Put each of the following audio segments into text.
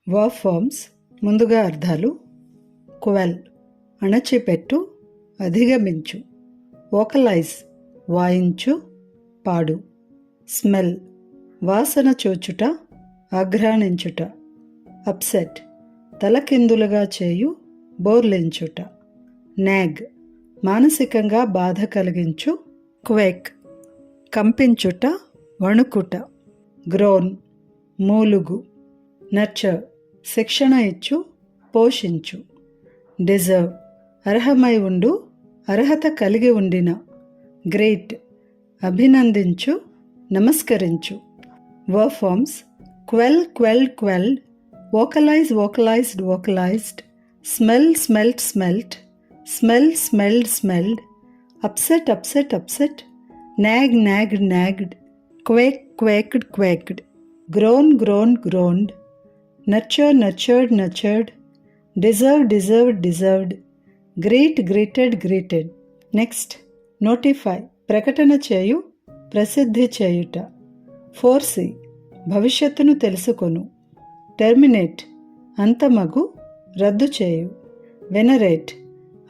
Verb forms ముందుగా అర్థాలు. క్వెల్ అణచిపెట్టు, అధిగమించు. వోకలైజ్ వాయించు, పాడు. స్మెల్ వాసన చూచుట, ఆఘ్రాణించుట. అప్సెట్ తలకిందులుగా చేయు, బోర్లించుట. నాగ్ మానసికంగా బాధ కలిగించు. క్వేక్ కంపించుట, వణుకుట. గ్రోన్ మూలుగు. నర్చర్ శిక్షణ ఇచ్చు, పోషించు. డిజర్వ్ అర్హమై ఉండు, అర్హత కలిగి ఉండిన. గ్రేట్ అభినందించు, నమస్కరించు. Verb forms quell quelled quelled, vocalise vocalised vocalised, smell smelt smelt, smell smelled smelled, upset upset upset, nag nagged nagged, quake quaked quaked, groan groan groaned, nurture nurtured nurtured, deserve deserved deserved, greet greeted greeted. Next notify ప్రకటన చేయు, ప్రసిద్ధి చేయుట. Foresee భవిష్యత్తును తెలుసుకొను. Terminate అంతమగు, రద్దు చేయు. వెనరేట్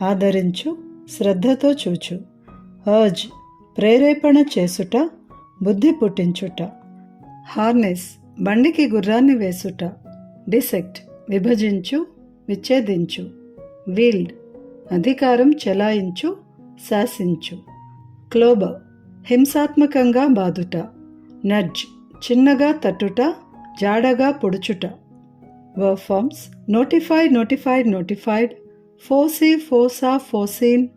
ఆదరించు, శ్రద్ధతో చూచు. అర్జ్ ప్రేరేపణ చేసుట, బుద్ధి పుట్టించుట. హార్నెస్ బండికి గుర్రాన్ని వేసుట. డిసెక్ట్ విభజించు, విచ్ఛేదించు. వీల్డ్ అధికారం చెలాయించు, శాసించు. క్లోబర్ హింసాత్మకంగా బాదుట. నడ్జ్ చిన్నగా తట్టుట, జాడగా పొడుచుట. Verb forms notify notified notified, foresee foresaw foreseen,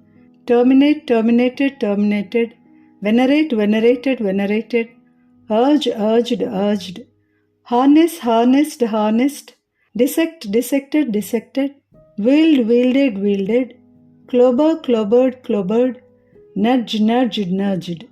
terminate terminated terminated, venerate venerated venerated, urge urged urged, harness harnessed harnessed, dissect dissected dissected, wield wielded wielded, clobber clobbered clobbered, nudge nudged నడ్జ్డ్.